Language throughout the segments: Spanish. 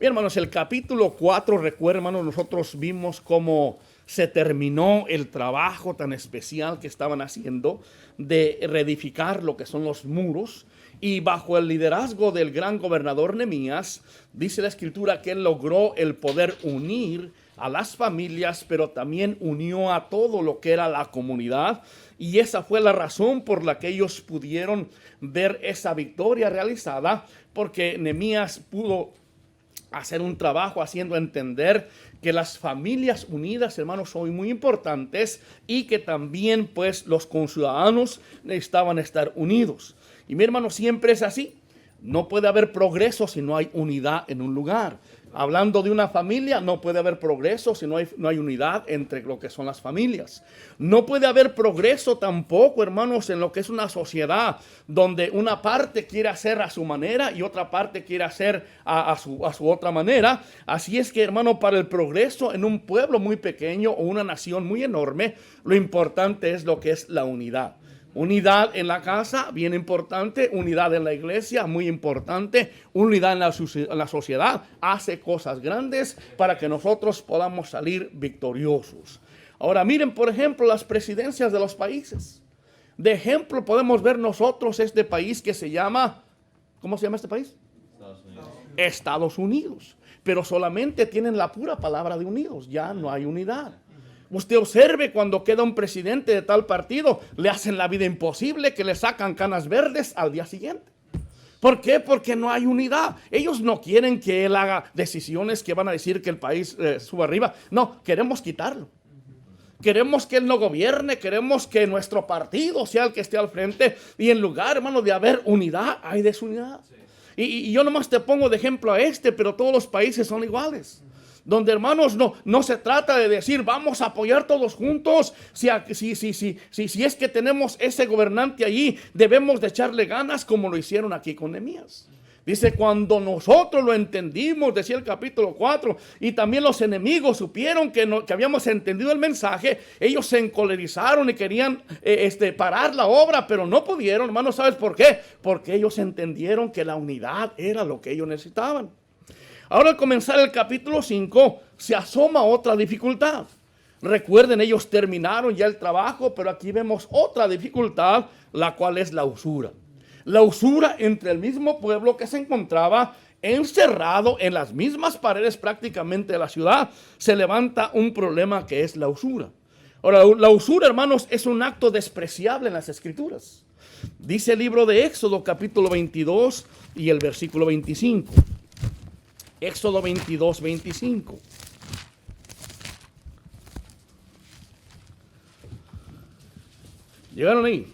Bien, hermanos, el capítulo 4, recuerden, hermanos, nosotros vimos cómo se terminó el trabajo tan especial que estaban haciendo de reedificar lo que son los muros. Y bajo el liderazgo del gran gobernador Nehemías, dice la escritura que él logró el poder unir a las familias, pero también unió a todo lo que era la comunidad. Y esa fue la razón por la que ellos pudieron ver esa victoria realizada, porque Nehemías pudo hacer un trabajo haciendo entender que las familias unidas, hermanos, son muy importantes y que también, pues, los conciudadanos necesitaban estar unidos. Y mi hermano, siempre es así. No puede haber progreso si no hay unidad en un lugar. Hablando de una familia, no puede haber progreso si no hay unidad entre lo que son las familias. No puede haber progreso tampoco, hermanos, en lo que es una sociedad donde una parte quiere hacer a su manera y otra parte quiere hacer a su otra manera. Así es que, hermano, para el progreso en un pueblo muy pequeño o una nación muy enorme, lo importante es lo que es la unidad. Unidad en la casa, bien importante. Unidad en la iglesia, muy importante. Unidad en la sociedad, hace cosas grandes para que nosotros podamos salir victoriosos. Ahora miren, por ejemplo, las presidencias de los países. De ejemplo podemos ver nosotros este país que se llama, ¿cómo se llama este país? Estados Unidos. Estados Unidos. Pero solamente tienen la pura palabra de unidos, ya no hay unidad. Usted observe cuando queda un presidente de tal partido, le hacen la vida imposible, que le sacan canas verdes al día siguiente. ¿Por qué? Porque no hay unidad. Ellos no quieren que él haga decisiones que van a decir que el país suba arriba. No, queremos quitarlo. Queremos que él no gobierne, queremos que nuestro partido sea el que esté al frente. Y en lugar, hermano, de haber unidad, hay desunidad. Y yo nomás te pongo de ejemplo a pero todos los países son iguales. Donde, hermanos, no se trata de decir vamos a apoyar todos juntos. Si es que tenemos ese gobernante allí, debemos de echarle ganas como lo hicieron aquí con Nehemías. Dice, cuando nosotros lo entendimos, decía el capítulo 4, y también los enemigos supieron que habíamos entendido el mensaje, ellos se encolerizaron y querían parar la obra, pero no pudieron, hermanos. ¿Sabes por qué? Porque ellos entendieron que la unidad era lo que ellos necesitaban. Ahora, al comenzar el capítulo 5, se asoma otra dificultad. Recuerden, ellos terminaron ya el trabajo, pero aquí vemos otra dificultad, la cual es la usura. La usura entre el mismo pueblo que se encontraba encerrado en las mismas paredes prácticamente de la ciudad. Se levanta un problema que es la usura. Ahora, la usura, hermanos, es un acto despreciable en las Escrituras. Dice el libro de Éxodo, capítulo 22 y el versículo 25. Éxodo 22, 25. ¿Llegaron ahí?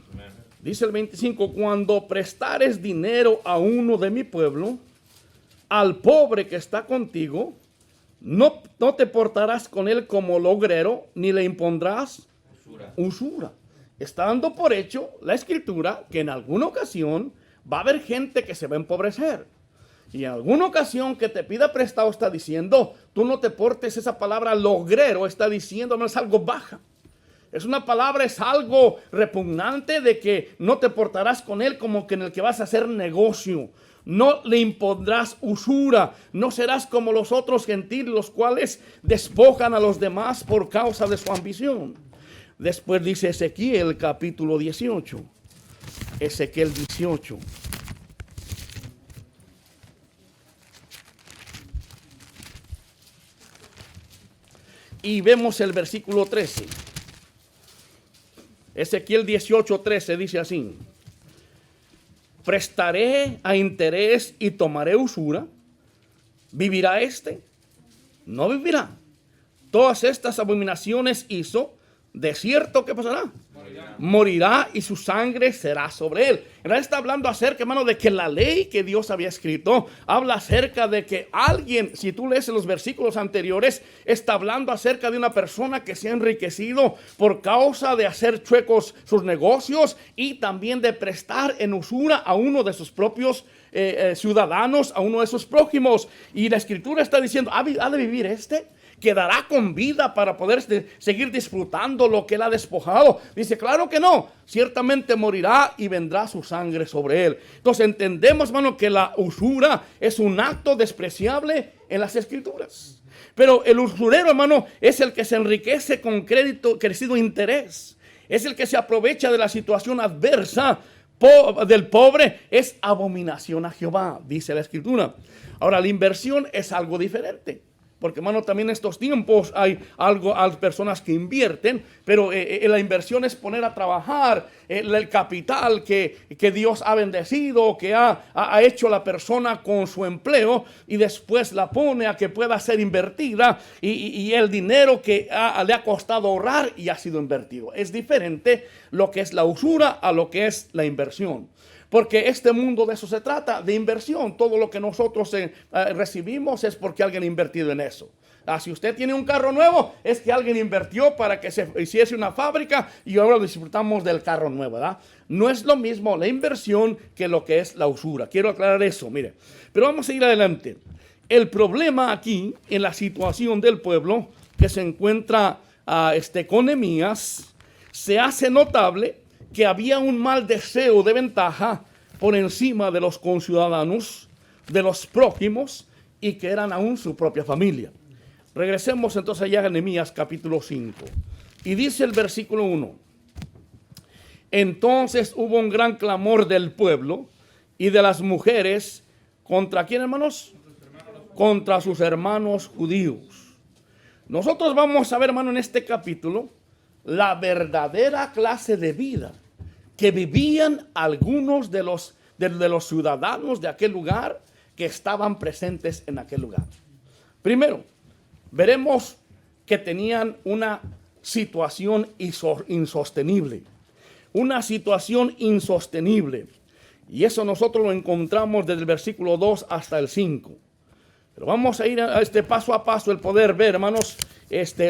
Dice el 25, cuando prestares dinero a uno de mi pueblo, al pobre que está contigo, no te portarás con él como logrero, ni le impondrás usura. Está dando por hecho la Escritura que en alguna ocasión va a haber gente que se va a empobrecer. Y en alguna ocasión que te pida prestado está diciendo, tú no te portes. Esa palabra logrero está diciendo, no es algo baja. Es una palabra, es algo repugnante de que no te portarás con él como que en el que vas a hacer negocio. No le impondrás usura. No serás como los otros gentiles, los cuales despojan a los demás por causa de su ambición. Después dice Ezequiel capítulo 18. Ezequiel 18. Y vemos el versículo 13. Ezequiel 18:13 dice así: prestaré a interés y tomaré usura. ¿Vivirá este? No vivirá. Todas estas abominaciones hizo. De cierto, ¿qué pasará? Morirá y su sangre será sobre él. En realidad está hablando acerca, hermano, de que la ley que Dios había escrito habla acerca de que alguien, si tú lees los versículos anteriores, está hablando acerca de una persona que se ha enriquecido por causa de hacer chuecos sus negocios y también de prestar en usura a uno de sus propios ciudadanos, a uno de sus prójimos. Y la Escritura está diciendo, ¿ha de vivir este? ¿Quedará con vida para poder seguir disfrutando lo que él ha despojado? Dice, claro que no. Ciertamente morirá y vendrá su sangre sobre él. Entonces entendemos, hermano, que la usura es un acto despreciable en las Escrituras. Pero el usurero, hermano, es el que se enriquece con crédito, crecido interés. Es el que se aprovecha de la situación adversa del pobre. Es abominación a Jehová, dice la Escritura. Ahora, la inversión es algo diferente. Porque, hermano, también en estos tiempos hay personas que invierten, pero la inversión es poner a trabajar el capital que Dios ha bendecido, que ha hecho la persona con su empleo, y después la pone a que pueda ser invertida, y el dinero que le ha costado ahorrar y ha sido invertido. Es diferente lo que es la usura a lo que es la inversión. Porque este mundo de eso se trata, de inversión. Todo lo que nosotros recibimos es porque alguien ha invertido en eso. Si usted tiene un carro nuevo, es que alguien invirtió para que se hiciese una fábrica y ahora disfrutamos del carro nuevo, ¿verdad? No es lo mismo la inversión que lo que es la usura. Quiero aclarar eso, mire. Pero vamos a ir adelante. El problema aquí, en la situación del pueblo que se encuentra con Nehemías, se hace notable que había un mal deseo de ventaja por encima de los conciudadanos, de los prójimos, y que eran aún su propia familia. Regresemos entonces allá a Nehemías capítulo 5. Y dice el versículo 1. Entonces hubo un gran clamor del pueblo y de las mujeres. ¿Contra quién, hermanos? Contra sus hermanos judíos. Nosotros vamos a ver, hermano, en este capítulo la verdadera clase de vida que vivían algunos de los ciudadanos de aquel lugar que estaban presentes en aquel lugar. Primero, veremos que tenían una situación insostenible. Una situación insostenible. Y eso nosotros lo encontramos desde el versículo 2 hasta el 5. Pero vamos a ir a paso a paso, el poder ver, hermanos,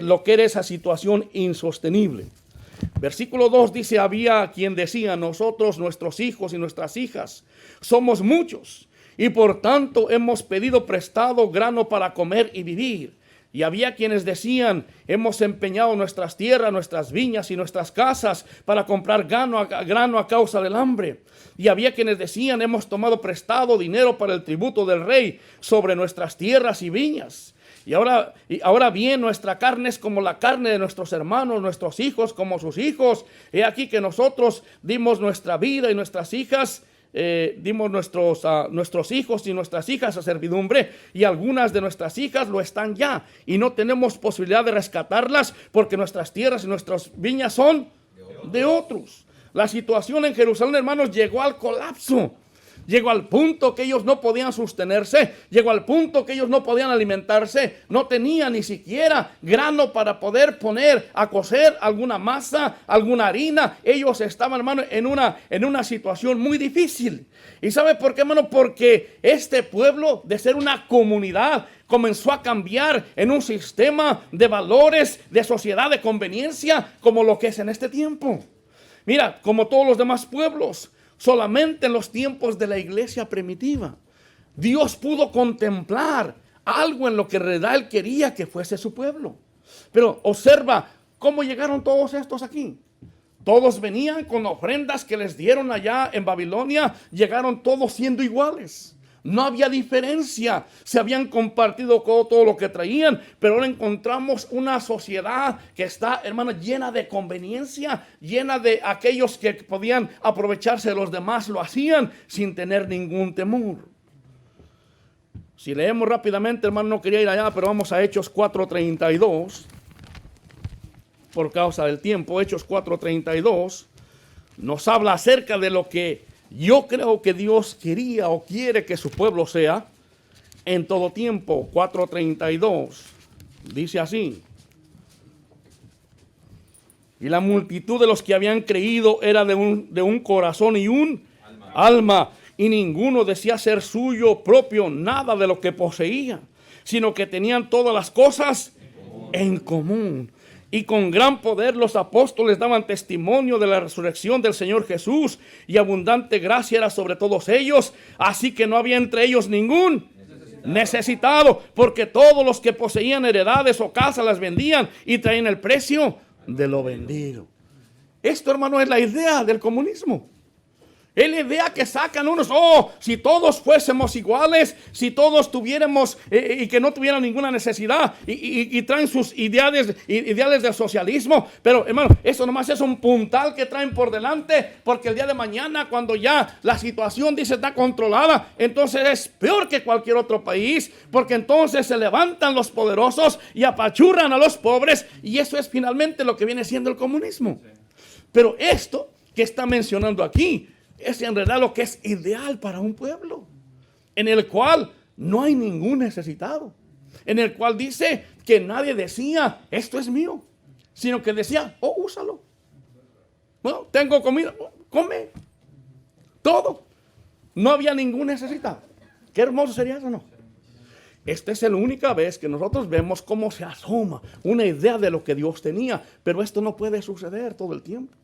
lo que era esa situación insostenible. Versículo 2 dice: había quien decía: nosotros, nuestros hijos y nuestras hijas, somos muchos, y por tanto hemos pedido prestado grano para comer y vivir. Y había quienes decían: hemos empeñado nuestras tierras, nuestras viñas y nuestras casas para comprar grano a causa del hambre. Y había quienes decían: hemos tomado prestado dinero para el tributo del rey sobre nuestras tierras y viñas. Y ahora bien, nuestra carne es como la carne de nuestros hermanos, nuestros hijos como sus hijos. He aquí que nosotros dimos nuestra vida y nuestras hijas, dimos nuestros hijos y nuestras hijas a servidumbre, y algunas de nuestras hijas lo están ya, y no tenemos posibilidad de rescatarlas porque nuestras tierras y nuestras viñas son de otros. La situación en Jerusalén, hermanos, llegó al colapso. Llegó al punto que ellos no podían sostenerse, llegó al punto que ellos no podían alimentarse, no tenían ni siquiera grano para poder poner a cocer alguna masa, alguna harina. Ellos estaban, hermano, en una situación muy difícil. ¿Y sabe por qué, hermano? Porque este pueblo, de ser una comunidad, comenzó a cambiar en un sistema de valores, de sociedad de conveniencia, como lo que es en este tiempo. Mira, como todos los demás pueblos, solamente en los tiempos de la iglesia primitiva, Dios pudo contemplar algo en lo que en realidad Él quería que fuese su pueblo. Pero observa cómo llegaron todos estos aquí. Todos venían con ofrendas que les dieron allá en Babilonia. Llegaron todos siendo iguales. No había diferencia. Se habían compartido todo lo que traían, pero ahora encontramos una sociedad que está, hermano, llena de conveniencia, llena de aquellos que podían aprovecharse de los demás, lo hacían sin tener ningún temor. Si leemos rápidamente, hermano, no quería ir allá, pero vamos a Hechos 4:32. Por causa del tiempo, Hechos 4:32 nos habla acerca de lo que yo creo que Dios quería o quiere que su pueblo sea en todo tiempo. 4:32 dice así: y la multitud de los que habían creído era de un corazón y un alma, y ninguno decía ser suyo propio nada de lo que poseía, sino que tenían todas las cosas en común. Y con gran poder los apóstoles daban testimonio de la resurrección del Señor Jesús, y abundante gracia era sobre todos ellos. Así que no había entre ellos ningún necesitado, porque todos los que poseían heredades o casas las vendían y traían el precio de lo vendido. Esto, hermano, es la idea del comunismo. Es la idea que sacan unos, oh, si todos fuésemos iguales, si todos tuviéramos y que no tuvieran ninguna necesidad y traen sus ideales del socialismo. Pero hermano, eso nomás es un puntal que traen por delante, porque el día de mañana cuando ya la situación dice está controlada, entonces es peor que cualquier otro país, porque entonces se levantan los poderosos y apachurran a los pobres, y eso es finalmente lo que viene siendo el comunismo. Pero esto que está mencionando aquí es en realidad lo que es ideal para un pueblo, en el cual no hay ningún necesitado, en el cual dice que nadie decía, esto es mío, sino que decía, oh, úsalo. Bueno, tengo comida, come, todo. No había ningún necesitado. Qué hermoso sería eso, ¿no? Esta es la única vez que nosotros vemos cómo se asoma una idea de lo que Dios tenía, pero esto no puede suceder todo el tiempo.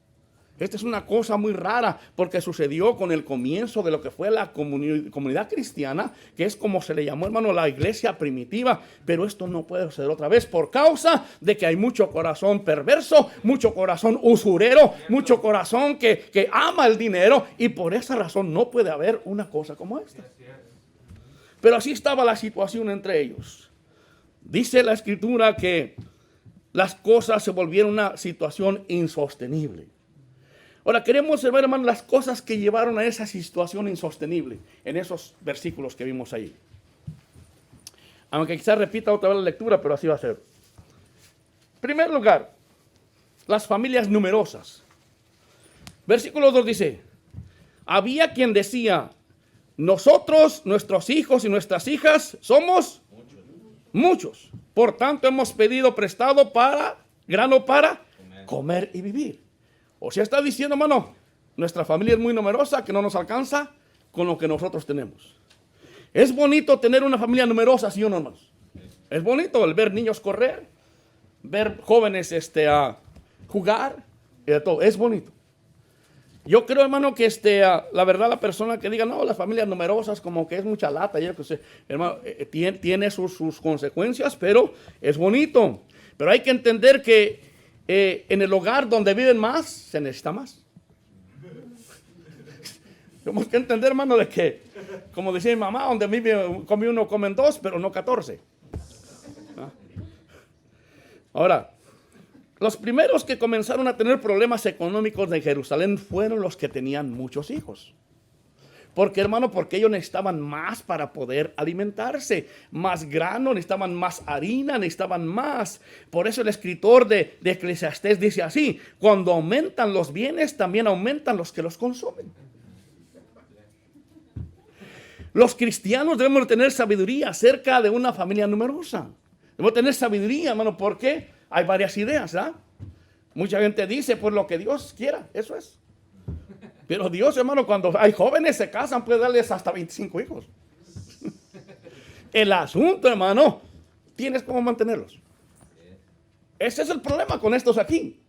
Esta es una cosa muy rara porque sucedió con el comienzo de lo que fue la comunidad cristiana, que es como se le llamó, hermano, la iglesia primitiva. Pero esto no puede suceder otra vez por causa de que hay mucho corazón perverso, mucho corazón usurero, mucho corazón que ama el dinero, y por esa razón no puede haber una cosa como esta. Pero así estaba la situación entre ellos. Dice la escritura que las cosas se volvieron una situación insostenible. Ahora queremos ver, hermano, las cosas que llevaron a esa situación insostenible en esos versículos que vimos ahí. Aunque quizás repita otra vez la lectura, pero así va a ser. En primer lugar, las familias numerosas. Versículo 2 dice, había quien decía, nosotros, nuestros hijos y nuestras hijas, somos muchos. Por tanto, hemos pedido prestado grano para comer y vivir. O sea, está diciendo, hermano, nuestra familia es muy numerosa, que no nos alcanza con lo que nosotros tenemos. Es bonito tener una familia numerosa, ¿sí o no, hermanos? Es bonito el ver niños correr, ver jóvenes jugar, y de todo. Es bonito. Yo creo, hermano, que la verdad, la persona que diga, no, las familias numerosas como que es mucha lata, hermano, tiene sus consecuencias, pero es bonito. Pero hay que entender que en el hogar donde viven más, se necesita más. Tenemos que entender, hermano, de que, como decía mi mamá, donde vive come uno, comen dos, pero no 14. ¿Ah? Ahora, los primeros que comenzaron a tener problemas económicos de Jerusalén fueron los que tenían muchos hijos. Porque, hermano, porque ellos necesitaban más para poder alimentarse, más grano, necesitaban más harina, necesitaban más. Por eso el escritor de Eclesiastés dice así, cuando aumentan los bienes, también aumentan los que los consumen. Los cristianos debemos tener sabiduría acerca de una familia numerosa. Debemos tener sabiduría, hermano, porque hay varias ideas, ¿ah? Mucha gente dice, pues lo que Dios quiera, eso es. Pero Dios, hermano, cuando hay jóvenes se casan, puede darles hasta 25 hijos. El asunto, hermano, tienes cómo mantenerlos. Ese es el problema con estos aquí.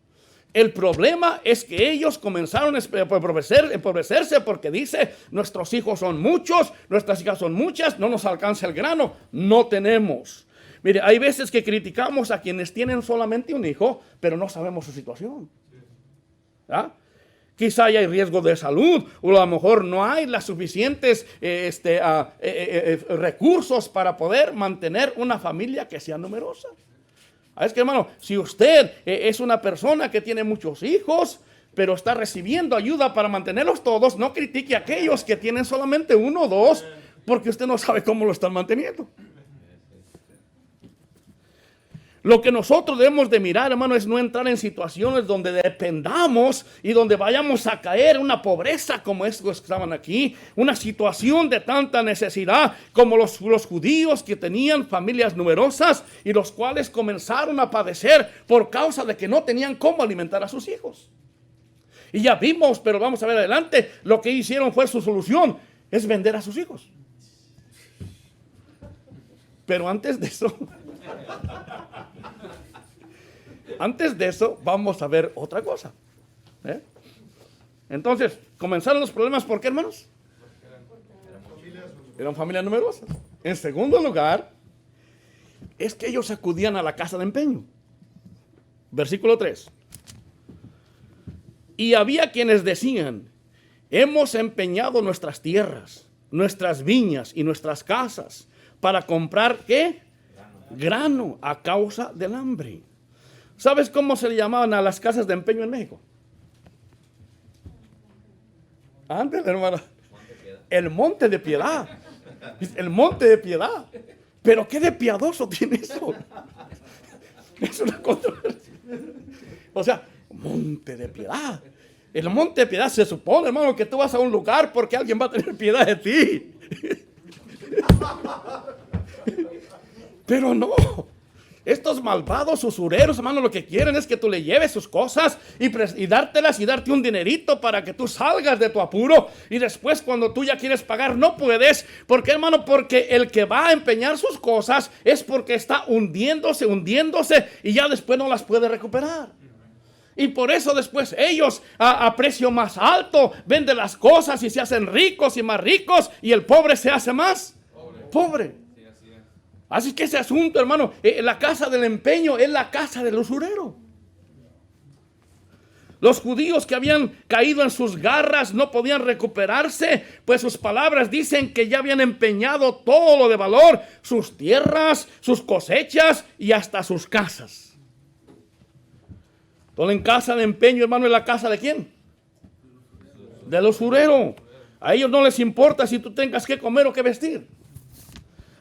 El problema es que ellos comenzaron a empobrecerse porque dice, nuestros hijos son muchos, nuestras hijas son muchas, no nos alcanza el grano, no tenemos. Mire, hay veces que criticamos a quienes tienen solamente un hijo, pero no sabemos su situación. ¿Ah? Quizá hay riesgo de salud, o a lo mejor no hay las suficientes recursos para poder mantener una familia que sea numerosa. Es que, hermano, si usted es una persona que tiene muchos hijos, pero está recibiendo ayuda para mantenerlos todos, no critique a aquellos que tienen solamente uno o dos, porque usted no sabe cómo lo están manteniendo. Lo que nosotros debemos de mirar, hermano, es no entrar en situaciones donde dependamos y donde vayamos a caer en una pobreza como estos que estaban aquí, una situación de tanta necesidad como los judíos que tenían familias numerosas y los cuales comenzaron a padecer por causa de que no tenían cómo alimentar a sus hijos. Y ya vimos, pero vamos a ver adelante, lo que hicieron fue su solución, es vender a sus hijos. Pero antes de eso, vamos a ver otra cosa. Entonces, comenzaron los problemas, ¿por qué, hermanos? Eran familias numerosas. En segundo lugar, es que ellos acudían a la casa de empeño. Versículo 3. Y había quienes decían, Hemos empeñado nuestras tierras, nuestras viñas y nuestras casas para comprar ¿qué? Grano a causa del hambre. ¿Sabes cómo se le llamaban a las casas de empeño en México? Ándale, hermano. El Monte de Piedad. El Monte de Piedad. Pero qué de piadoso tiene eso. Es una controversia. O sea, Monte de Piedad. El Monte de Piedad se supone, hermano, que tú vas a un lugar porque alguien va a tener piedad de ti. Pero no. Estos malvados usureros, hermano, lo que quieren es que tú le lleves sus cosas y dártelas y darte un dinerito para que tú salgas de tu apuro. Y después cuando tú ya quieres pagar no puedes. ¿Por qué, hermano? Porque el que va a empeñar sus cosas es porque está hundiéndose y ya después no las puede recuperar. Y por eso después ellos a precio más alto venden las cosas y se hacen ricos y más ricos y el pobre se hace más pobre. Así que ese asunto, hermano, la casa del empeño es la casa del usurero. Los judíos que habían caído en sus garras no podían recuperarse, pues sus palabras dicen que ya habían empeñado todo lo de valor, sus tierras, sus cosechas y hasta sus casas. Todo en casa de empeño, hermano, ¿es la casa de quién? Del usurero. A ellos no les importa si tú tengas que comer o que vestir.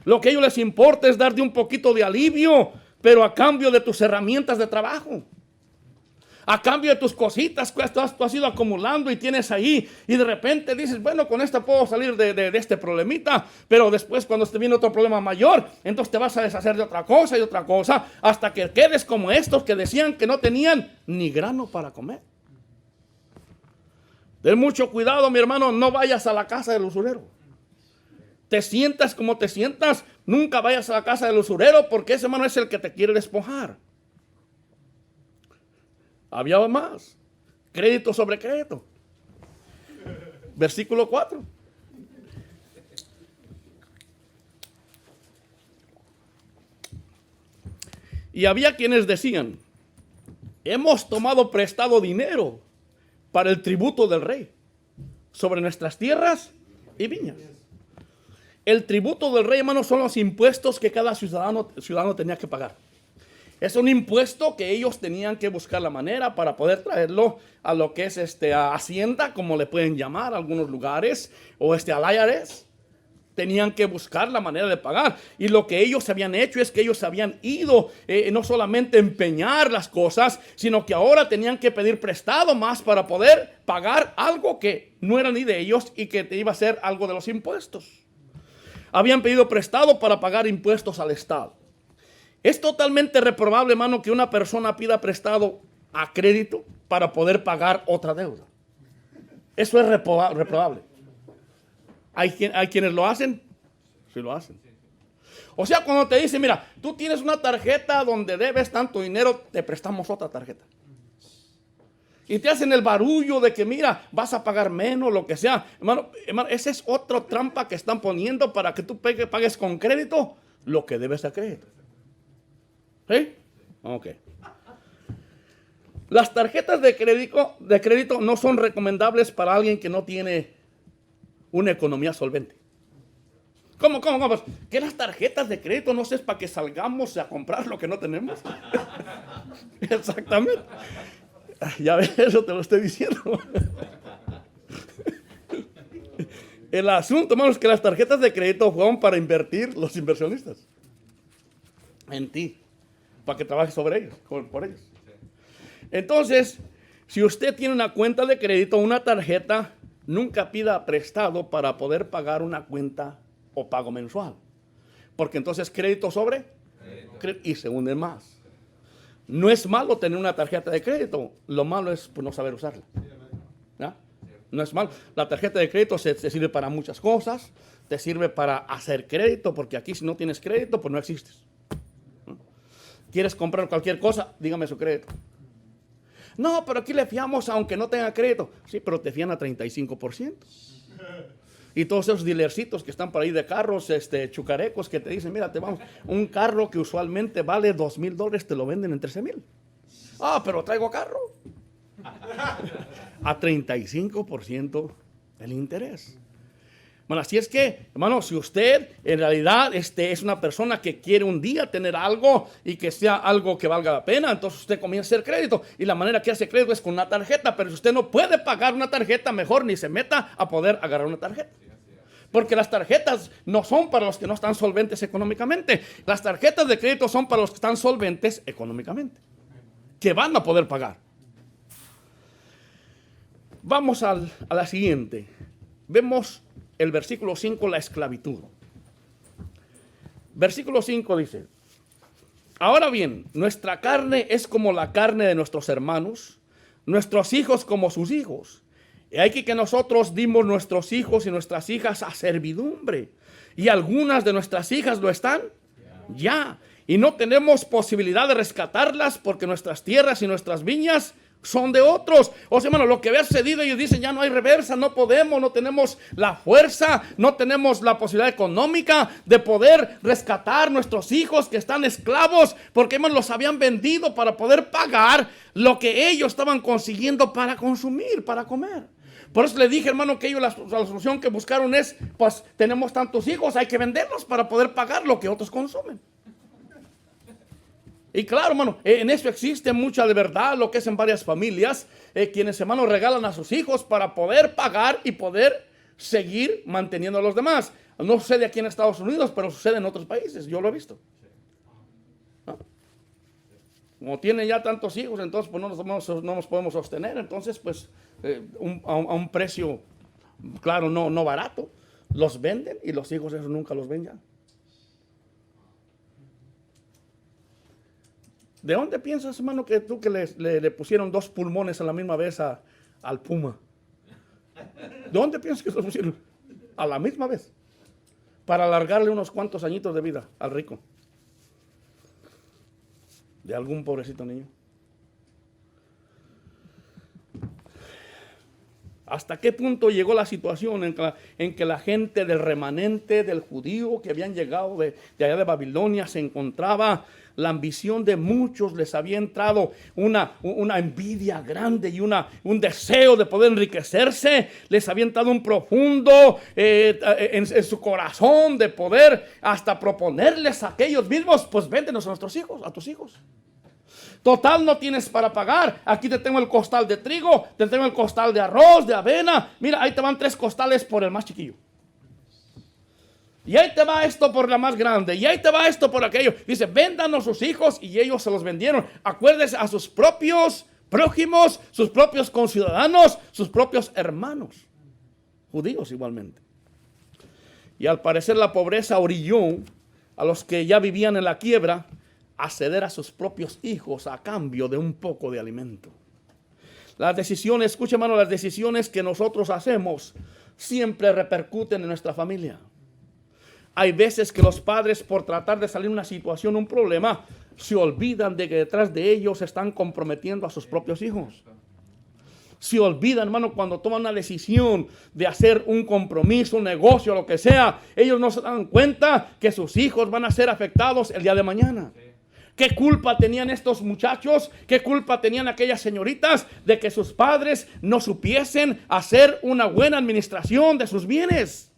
Lo que a ellos les importa es darte un poquito de alivio, pero a cambio de tus herramientas de trabajo. A cambio de tus cositas que tú has ido acumulando y tienes ahí. Y de repente dices, bueno, con esta puedo salir de este problemita. Pero después cuando te viene otro problema mayor, entonces te vas a deshacer de otra cosa y otra cosa. Hasta que quedes como estos que decían que no tenían ni grano para comer. Ten mucho cuidado, mi hermano, no vayas a la casa del usurero. Te sientas como te sientas, nunca vayas a la casa del usurero porque ese hermano es el que te quiere despojar. Había más. Crédito sobre crédito. Versículo 4. Y había quienes decían, hemos tomado prestado dinero para el tributo del rey sobre nuestras tierras y viñas. El tributo del rey, hermano, son los impuestos que cada ciudadano tenía que pagar. Es un impuesto que ellos tenían que buscar la manera para poder traerlo a lo que es a Hacienda, como le pueden llamar a algunos lugares, o al IRS. Tenían que buscar la manera de pagar. Y lo que ellos habían hecho es que ellos habían ido no solamente a empeñar las cosas, sino que ahora tenían que pedir prestado más para poder pagar algo que no era ni de ellos y que te iba a ser algo de los impuestos. Habían pedido prestado para pagar impuestos al Estado. Es totalmente reprobable, hermano, que una persona pida prestado a crédito para poder pagar otra deuda. Eso es reprobable. ¿Hay quienes lo hacen? Sí lo hacen. O sea, cuando te dicen, mira, tú tienes una tarjeta donde debes tanto dinero, te prestamos otra tarjeta. Y te hacen el barullo de que, mira, vas a pagar menos, lo que sea. Hermano, esa es otra trampa que están poniendo para que tú pagues con crédito lo que debes a crédito. ¿Sí? Ok. Las tarjetas de crédito no son recomendables para alguien que no tiene una economía solvente. ¿Cómo? ¿Que las tarjetas de crédito no es para que salgamos a comprar lo que no tenemos? Exactamente. Ya ves, eso te lo estoy diciendo. El asunto, hermanos, es que las tarjetas de crédito fueron para invertir los inversionistas en ti, para que trabajes sobre ellos, por ellos. Entonces, si usted tiene una cuenta de crédito, una tarjeta, nunca pida prestado para poder pagar una cuenta o pago mensual. Porque entonces crédito sobre y se hunde más. No es malo tener una tarjeta de crédito, lo malo es no saber usarla. ¿Ya? No es malo. La tarjeta de crédito se sirve para muchas cosas, te sirve para hacer crédito, porque aquí si no tienes crédito, pues no existes. ¿No? ¿Quieres comprar cualquier cosa? Dígame su crédito. No, pero aquí le fiamos aunque no tenga crédito. Sí, pero te fían a 35%. Y todos esos dealercitos que están por ahí de carros, chucarecos, que te dicen, mira, te vamos, un carro que usualmente vale $2,000, te lo venden en 13,000. Ah, pero traigo carro. A 35% El interés. Bueno, así es que, hermano, si usted en realidad es una persona que quiere un día tener algo y que sea algo que valga la pena, entonces usted comienza a hacer crédito. Y la manera que hace crédito es con una tarjeta. Pero si usted no puede pagar una tarjeta, mejor ni se meta a poder agarrar una tarjeta. Porque las tarjetas no son para los que no están solventes económicamente. Las tarjetas de crédito son para los que están solventes económicamente, que van a poder pagar. Vamos a la siguiente. Vemos el versículo 5, la esclavitud. Versículo 5 dice: ahora bien, nuestra carne es como la carne de nuestros hermanos, nuestros hijos como sus hijos. Y hay que nosotros dimos nuestros hijos y nuestras hijas a servidumbre. Y algunas de nuestras hijas lo están ya. Y no tenemos posibilidad de rescatarlas porque nuestras tierras y nuestras viñas son de otros. O sea, hermano, lo que había sucedido, ellos dicen, ya no hay reversa, no podemos, no tenemos la fuerza, no tenemos la posibilidad económica de poder rescatar nuestros hijos que están esclavos, porque hermano, los habían vendido para poder pagar lo que ellos estaban consiguiendo para consumir, para comer. Por eso le dije, hermano, que ellos la solución que buscaron es, pues tenemos tantos hijos, hay que venderlos para poder pagar lo que otros consumen. Y claro, hermano, en eso existe mucha de verdad, lo que es en varias familias, quienes, hermano, regalan a sus hijos para poder pagar y poder seguir manteniendo a los demás. No sucede aquí en Estados Unidos, pero sucede en otros países, yo lo he visto. ¿No? Como tienen ya tantos hijos, entonces pues no nos podemos sostener, entonces pues a un precio, claro, no barato, los venden y los hijos esos nunca los ven ya. ¿De dónde piensas, hermano, que le pusieron 2 pulmones a la misma vez al puma? ¿De dónde piensas que se los pusieron? A la misma vez. Para alargarle unos cuantos añitos de vida al rico. De algún pobrecito niño. ¿Hasta qué punto llegó la situación en que la gente del remanente del judío que habían llegado de allá de Babilonia se encontraba? La ambición de muchos les había entrado una envidia grande y un deseo de poder enriquecerse. Les había entrado un profundo en su corazón de poder hasta proponerles a aquellos mismos, pues véndenos a nuestros hijos, a tus hijos. Total, no tienes para pagar. Aquí te tengo el costal de trigo, te tengo el costal de arroz, de avena. Mira, ahí te van 3 costales por el más chiquillo. Y ahí te va esto por la más grande. Y ahí te va esto por aquello. Dice, véndanos sus hijos. Y ellos se los vendieron. Acuérdese a sus propios prójimos, sus propios conciudadanos, sus propios hermanos. Judíos igualmente. Y al parecer la pobreza orilló a los que ya vivían en la quiebra a ceder a sus propios hijos a cambio de un poco de alimento. Las decisiones, escuche hermano, las decisiones que nosotros hacemos siempre repercuten en nuestra familia. Hay veces que los padres, por tratar de salir de una situación, un problema, se olvidan de que detrás de ellos están comprometiendo a sus propios hijos. Se olvidan, hermano, cuando toman una decisión de hacer un compromiso, un negocio, lo que sea. Ellos no se dan cuenta que sus hijos van a ser afectados el día de mañana. ¿Qué culpa tenían estos muchachos? ¿Qué culpa tenían aquellas señoritas de que sus padres no supiesen hacer una buena administración de sus bienes?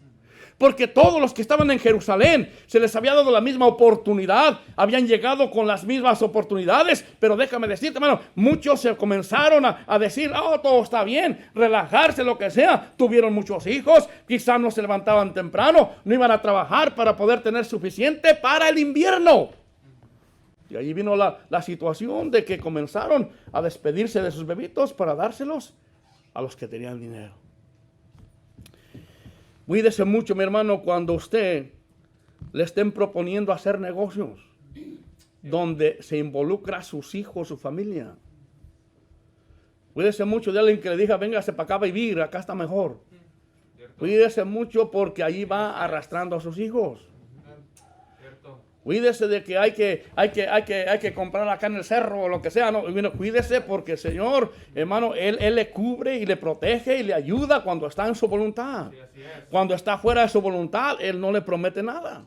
Porque todos los que estaban en Jerusalén se les había dado la misma oportunidad, habían llegado con las mismas oportunidades, pero déjame decirte, hermano, muchos se comenzaron a decir, oh, todo está bien, relajarse, lo que sea. Tuvieron muchos hijos, quizás no se levantaban temprano, no iban a trabajar para poder tener suficiente para el invierno. Y allí vino la situación de que comenzaron a despedirse de sus bebitos para dárselos a los que tenían dinero. Cuídese mucho, mi hermano, cuando usted le estén proponiendo hacer negocios donde se involucra a sus hijos, su familia. Cuídese mucho de alguien que le diga, véngase para acá a vivir, acá está mejor. Cuídese mucho porque allí va arrastrando a sus hijos. Cuídese de que hay que comprar acá en el cerro o lo que sea. No, cuídese porque el Señor, hermano, Él le cubre y le protege y le ayuda cuando está en su voluntad. Cuando está fuera de su voluntad, Él no le promete nada.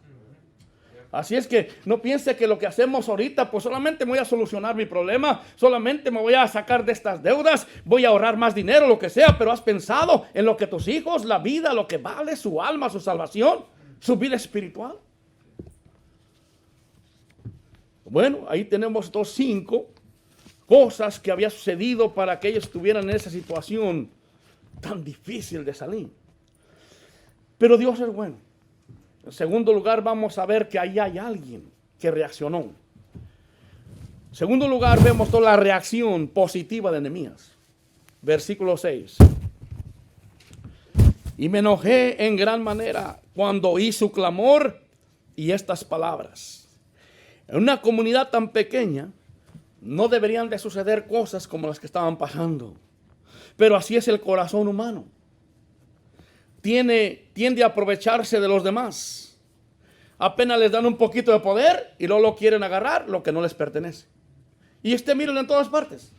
Así es que no piense que lo que hacemos ahorita, pues solamente me voy a solucionar mi problema, solamente me voy a sacar de estas deudas, voy a ahorrar más dinero, lo que sea, pero has pensado en lo que tus hijos, la vida, lo que vale, su alma, su salvación, su vida espiritual. Bueno, ahí tenemos estos 5 cosas que había sucedido para que ellos estuvieran en esa situación tan difícil de salir. Pero Dios es bueno. En segundo lugar, vamos a ver que ahí hay alguien que reaccionó. En segundo lugar, vemos toda la reacción positiva de Nehemías. Versículo 6. Y me enojé en gran manera cuando oí su clamor y estas palabras. En una comunidad tan pequeña, no deberían de suceder cosas como las que estaban pasando. Pero así es el corazón humano. Tiende a aprovecharse de los demás. Apenas les dan un poquito de poder y luego lo quieren agarrar, lo que no les pertenece. Y mírenlo en todas partes.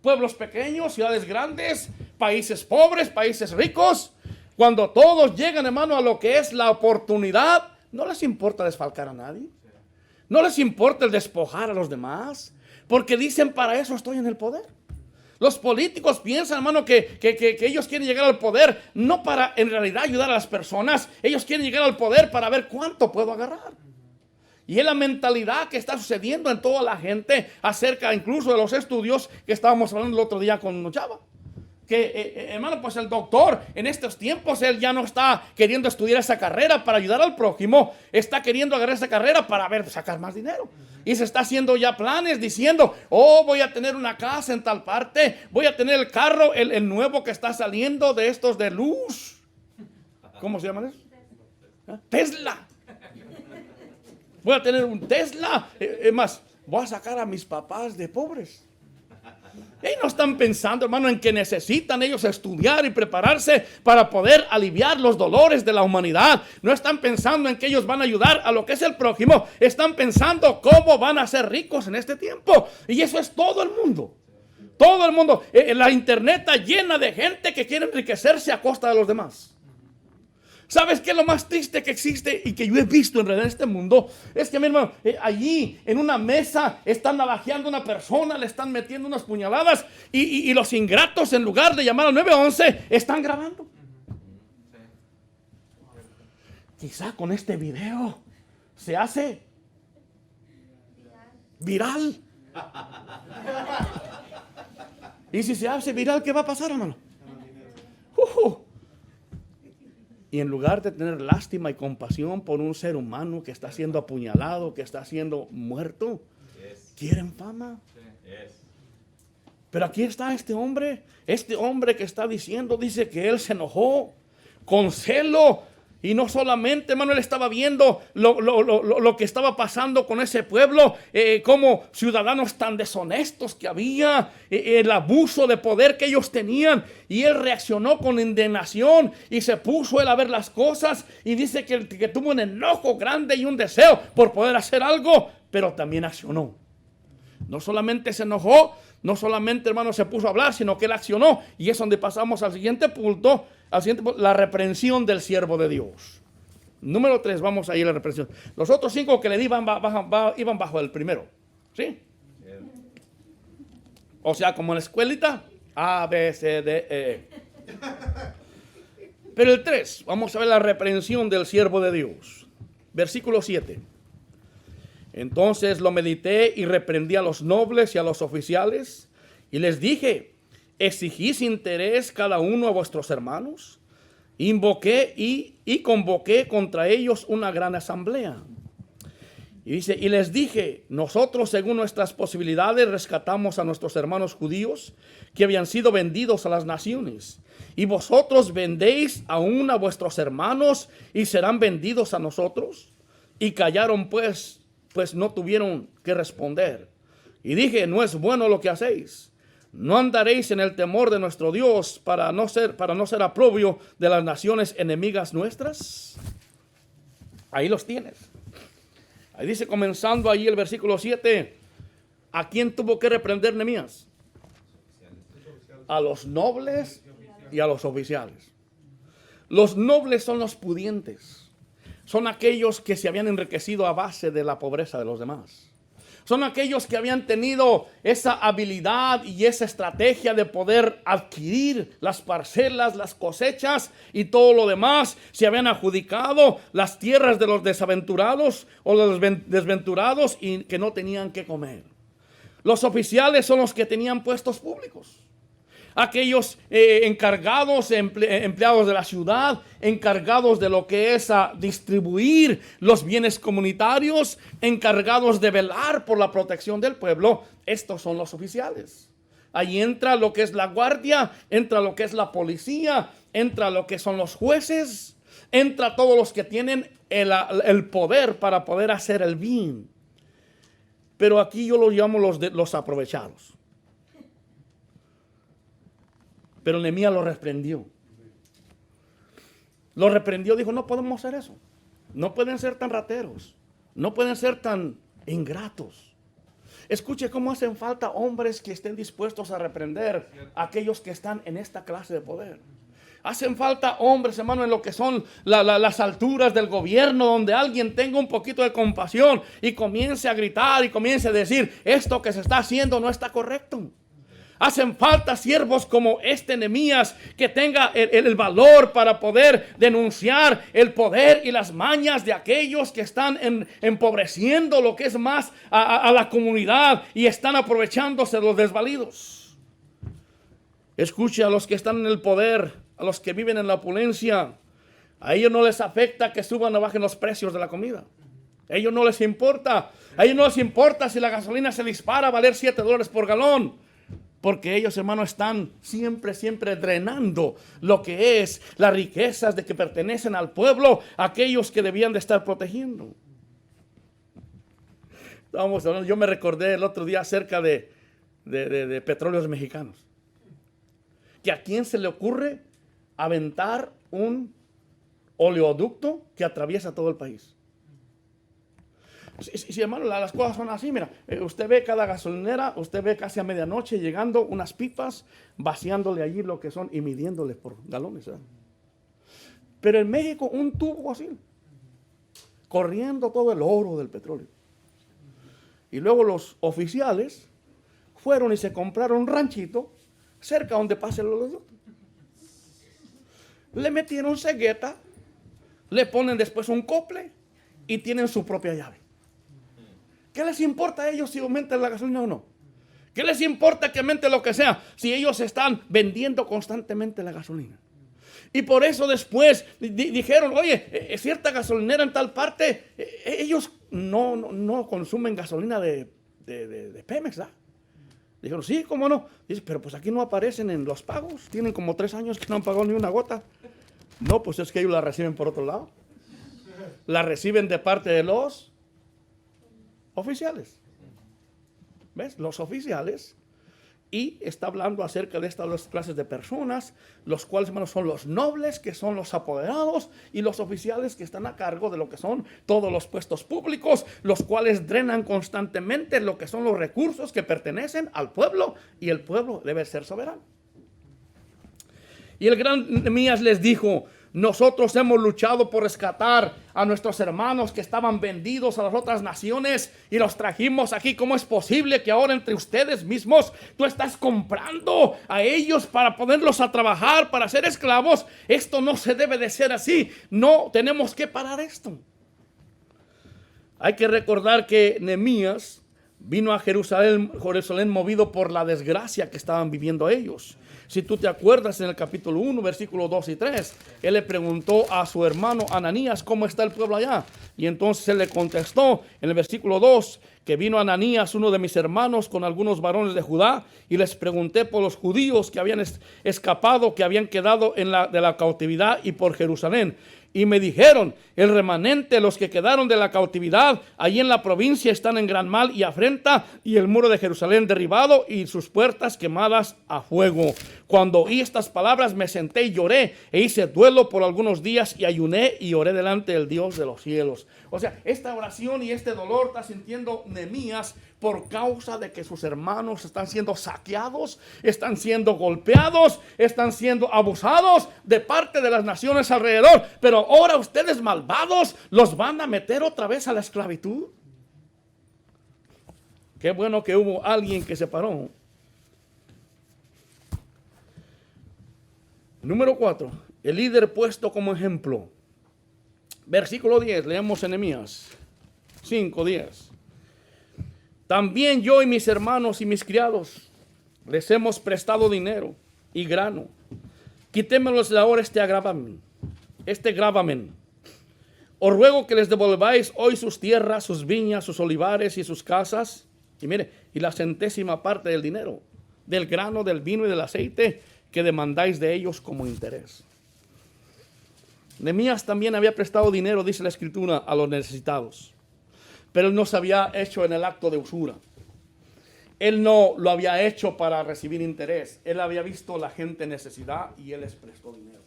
Pueblos pequeños, ciudades grandes, países pobres, países ricos. Cuando todos llegan, hermano, a lo que es la oportunidad, no les importa desfalcar a nadie. No les importa el despojar a los demás. Porque dicen, para eso estoy en el poder. Los políticos piensan, hermano, que ellos quieren llegar al poder no para en realidad ayudar a las personas. Ellos quieren llegar al poder para ver cuánto puedo agarrar. Y es la mentalidad que está sucediendo en toda la gente acerca incluso de los estudios que estábamos hablando el otro día con Chava. Que, hermano, pues el doctor en estos tiempos, él ya no está queriendo estudiar esa carrera para ayudar al prójimo. Está queriendo agarrar esa carrera para sacar más dinero. Y se está haciendo ya planes diciendo, voy a tener una casa en tal parte, voy a tener el carro, el nuevo que está saliendo de estos de luz. ¿Cómo se llaman eso? Tesla. Voy a tener un Tesla. Es más, voy a sacar a mis papás de pobres. Ellos no están pensando, hermano, en que necesitan ellos estudiar y prepararse para poder aliviar los dolores de la humanidad. No están pensando en que ellos van a ayudar a lo que es el prójimo. Están pensando cómo van a ser ricos en este tiempo. Y eso es todo el mundo. Todo el mundo. La internet está llena de gente que quiere enriquecerse a costa de los demás. ¿Sabes qué es lo más triste que existe y que yo he visto en realidad en este mundo? Es que, mi hermano, allí en una mesa están navajeando a una persona, le están metiendo unas puñaladas y los ingratos, en lugar de llamar al 911, están grabando. Quizá con este video se hace viral. Y si se hace viral, ¿qué va a pasar, hermano? Y en lugar de tener lástima y compasión por un ser humano que está siendo apuñalado, que está siendo muerto, quieren fama. Pero aquí está este hombre que está diciendo, dice que él se enojó con celo. Y no solamente, hermano, él estaba viendo lo que estaba pasando con ese pueblo, como ciudadanos tan deshonestos que había, el abuso de poder que ellos tenían. Y él reaccionó con indignación y se puso él a ver las cosas. Y dice que tuvo un enojo grande y un deseo por poder hacer algo, pero también accionó. No solamente se enojó, no solamente, hermano, se puso a hablar, sino que él accionó. Y es donde pasamos al siguiente punto. La reprensión del siervo de Dios. Número 3, vamos a ir a la reprensión. Los otros 5 que le iban bajo el primero. ¿Sí? O sea, como en la escuelita, A, B, C, D, E. Pero el 3, vamos a ver la reprensión del siervo de Dios. Versículo 7. Entonces lo medité y reprendí a los nobles y a los oficiales y les dije: ¿exigís interés cada uno a vuestros hermanos? Invoqué y convoqué contra ellos una gran asamblea. Y dice, y les dije: nosotros según nuestras posibilidades rescatamos a nuestros hermanos judíos que habían sido vendidos a las naciones. Y vosotros vendéis aún a vuestros hermanos y serán vendidos a nosotros. Y callaron pues no tuvieron que responder. Y dije: no es bueno lo que hacéis. No andaréis en el temor de nuestro Dios para no ser aprobio de las naciones enemigas nuestras. Ahí los tienes. Ahí dice, comenzando ahí el versículo 7, ¿a quién tuvo que reprender Nehemías? A los nobles y a los oficiales. Los nobles son los pudientes. son aquellos que se habían enriquecido a base de la pobreza de los demás. Son aquellos que habían tenido esa habilidad y esa estrategia de poder adquirir las parcelas, las cosechas y todo lo demás. Se habían adjudicado las tierras de los desaventurados o los desventurados y que no tenían que comer. Los oficiales son los que tenían puestos públicos. Aquellos encargados, empleados de la ciudad, encargados de lo que es a distribuir los bienes comunitarios, encargados de velar por la protección del pueblo. Estos son los oficiales. Ahí entra lo que es la guardia, entra lo que es la policía, entra lo que son los jueces, entra todos los que tienen el poder para poder hacer el bien. Pero aquí yo los llamo los aprovechados. Pero Nehemías lo reprendió. Lo reprendió, dijo, no podemos hacer eso. No pueden ser tan rateros. No pueden ser tan ingratos. Escuche cómo hacen falta hombres que estén dispuestos a reprender a aquellos que están en esta clase de poder. Hacen falta hombres, hermano, en lo que son las alturas del gobierno, donde alguien tenga un poquito de compasión y comience a gritar y comience a decir, esto que se está haciendo no está correcto. Hacen falta siervos como este Nehemías que tenga el valor para poder denunciar el poder y las mañas de aquellos que están empobreciendo lo que es más a la comunidad y están aprovechándose de los desvalidos. Escuche a los que están en el poder, a los que viven en la opulencia. A ellos no les afecta que suban o bajen los precios de la comida. A ellos no les importa. A ellos no les importa si la gasolina se dispara a valer $7 por galón. Porque ellos, hermanos, están siempre drenando lo que es las riquezas de que pertenecen al pueblo, aquellos que debían de estar protegiendo. Yo me recordé el otro día acerca de petróleos mexicanos. Que a quién se le ocurre aventar un oleoducto que atraviesa todo el país. Sí, hermano, las cosas son así. Mira, usted ve cada gasolinera, usted ve casi a medianoche llegando unas pipas, vaciándole allí lo que son y midiéndole por galones, ¿verdad? Pero en México un tubo así, corriendo todo el oro del petróleo. Y luego los oficiales fueron y se compraron un ranchito cerca donde pasa el oleoducto. Le metieron cegueta, le ponen después un cople y tienen su propia llave. ¿Qué les importa a ellos si aumentan la gasolina o no? ¿Qué les importa que aumente lo que sea si ellos están vendiendo constantemente la gasolina? Y por eso después dijeron, oye, cierta gasolinera en tal parte, ellos no consumen gasolina de Pemex, ¿verdad? Dijeron, sí, ¿cómo no? Dice, pero pues aquí no aparecen en los pagos. Tienen como 3 años que no han pagado ni una gota. No, pues es que ellos la reciben por otro lado. La reciben de parte de los oficiales. ¿Ves? Los oficiales. Y está hablando acerca de estas dos clases de personas, los cuales, hermanos, son los nobles, que son los apoderados, y los oficiales que están a cargo de lo que son todos los puestos públicos, los cuales drenan constantemente lo que son los recursos que pertenecen al pueblo, y el pueblo debe ser soberano. Y el gran Nehemías les dijo, nosotros hemos luchado por rescatar a nuestros hermanos que estaban vendidos a las otras naciones y los trajimos aquí. ¿Cómo es posible que ahora entre ustedes mismos tú estás comprando a ellos para ponerlos a trabajar, para ser esclavos? Esto no se debe de ser así. No, tenemos que parar esto. Hay que recordar que Nehemías vino a Jerusalén movido por la desgracia que estaban viviendo ellos. Si tú te acuerdas, en el capítulo 1, versículos 2 y 3, él le preguntó a su hermano Ananías, ¿cómo está el pueblo allá? Y entonces él le contestó en el versículo 2, que vino Ananías, uno de mis hermanos, con algunos varones de Judá, y les pregunté por los judíos que habían escapado, que habían quedado de la cautividad, y por Jerusalén. Y me dijeron, el remanente, los que quedaron de la cautividad, allí en la provincia están en gran mal y afrenta, y el muro de Jerusalén derribado y sus puertas quemadas a fuego. Cuando oí estas palabras me senté y lloré, e hice duelo por algunos días y ayuné y oré delante del Dios de los cielos. O sea, esta oración y este dolor está sintiendo Nehemías por causa de que sus hermanos están siendo saqueados, están siendo golpeados, están siendo abusados de parte de las naciones alrededor. Pero ahora ustedes malvados los van a meter otra vez a la esclavitud. Qué bueno que hubo alguien que se paró. Número 4, el líder puesto como ejemplo. Versículo 10, leemos en Nehemías 5:10. También yo y mis hermanos y mis criados les hemos prestado dinero y grano. Quitémelos de ahora este gravamen. Os ruego que les devolváis hoy sus tierras, sus viñas, sus olivares y sus casas. Y mire, y la 100ª parte del dinero, del grano, del vino y del aceite que demandáis de ellos como interés. Nehemías también había prestado dinero, dice la escritura, a los necesitados. Pero él no se había hecho en el acto de usura. Él no lo había hecho para recibir interés. Él había visto a la gente en necesidad y él les prestó dinero.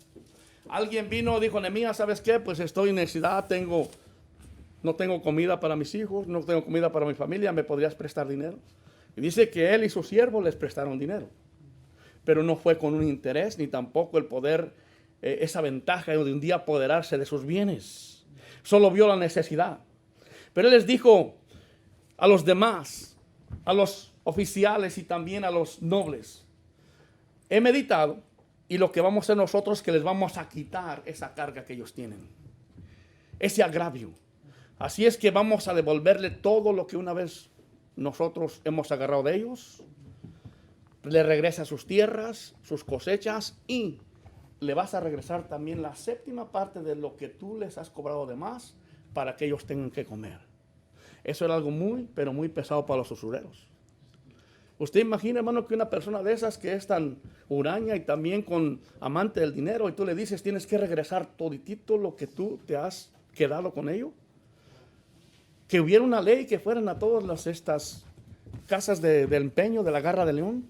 Alguien vino y dijo: Nehemías, ¿sabes qué? Pues estoy en necesidad, no tengo comida para mis hijos, no tengo comida para mi familia, ¿me podrías prestar dinero? Y dice que él y sus siervos les prestaron dinero. Pero no fue con un interés, ni tampoco el poder, esa ventaja de un día apoderarse de sus bienes. Solo vio la necesidad. Pero él les dijo a los demás, a los oficiales y también a los nobles: he meditado y lo que vamos a hacer nosotros es que les vamos a quitar esa carga que ellos tienen, ese agravio. Así es que vamos a devolverle todo lo que una vez nosotros hemos agarrado de ellos. Le regresa sus tierras, sus cosechas, y le vas a regresar también la 7ª parte de lo que tú les has cobrado de más para que ellos tengan que comer. Eso era algo muy, pero muy pesado para los usureros. Usted imagina, hermano, que una persona de esas que es tan huraña y también con amante del dinero, y tú le dices: tienes que regresar toditito lo que tú te has quedado con ello. Que hubiera una ley que fueran a todas estas casas de empeño de la Garra de León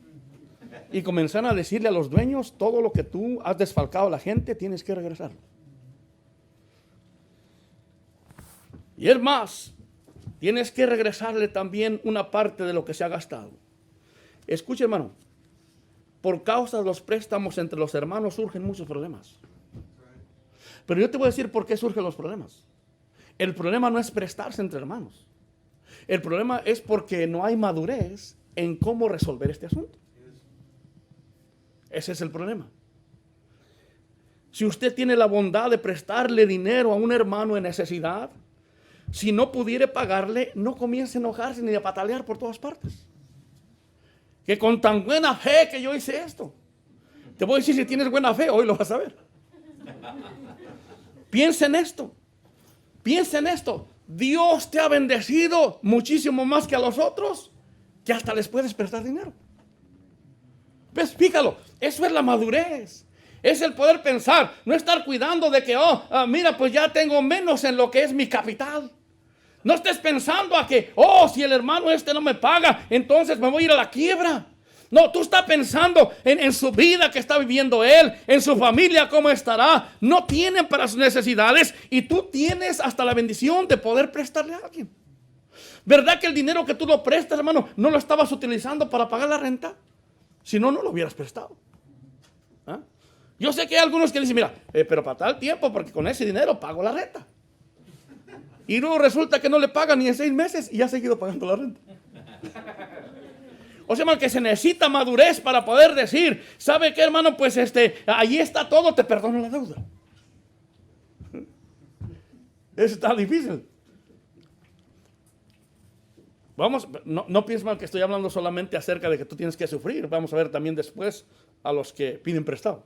y comenzaran a decirle a los dueños: todo lo que tú has desfalcado a la gente tienes que regresar. Y es más, tienes que regresarle también una parte de lo que se ha gastado. Escuche, hermano, por causa de los préstamos entre los hermanos surgen muchos problemas. Pero yo te voy a decir por qué surgen los problemas. El problema no es prestarse entre hermanos. El problema es porque no hay madurez en cómo resolver este asunto. Ese es el problema. Si usted tiene la bondad de prestarle dinero a un hermano en necesidad, si no pudiere pagarle, no comience a enojarse ni a patalear por todas partes. Que con tan buena fe que yo hice esto. Te voy a decir, si tienes buena fe, hoy lo vas a ver. Piensa en esto. Piensa en esto. Dios te ha bendecido muchísimo más que a los otros, que hasta les puedes prestar dinero. ¿Ves? Fíjalo, eso es la madurez. Es el poder pensar, no estar cuidando de que, mira, pues ya tengo menos en lo que es mi capital. No estés pensando a que, si el hermano no me paga, entonces me voy a ir a la quiebra. No, tú estás pensando en su vida que está viviendo él, en su familia, cómo estará. No tienen para sus necesidades y tú tienes hasta la bendición de poder prestarle a alguien. ¿Verdad que el dinero que tú lo prestas, hermano, no lo estabas utilizando para pagar la renta? Si no, no lo hubieras prestado. ¿Ah? Yo sé que hay algunos que dicen: mira, pero para tal tiempo, porque con ese dinero pago la renta. Y luego resulta que no le pagan ni en 6 meses y ya ha seguido pagando la renta. O sea, hermano, que se necesita madurez para poder decir: ¿sabe qué, hermano? Pues ahí está todo, te perdono la deuda. Eso está difícil. Vamos, no pienses mal que estoy hablando solamente acerca de que tú tienes que sufrir. Vamos a ver también después a los que piden prestado,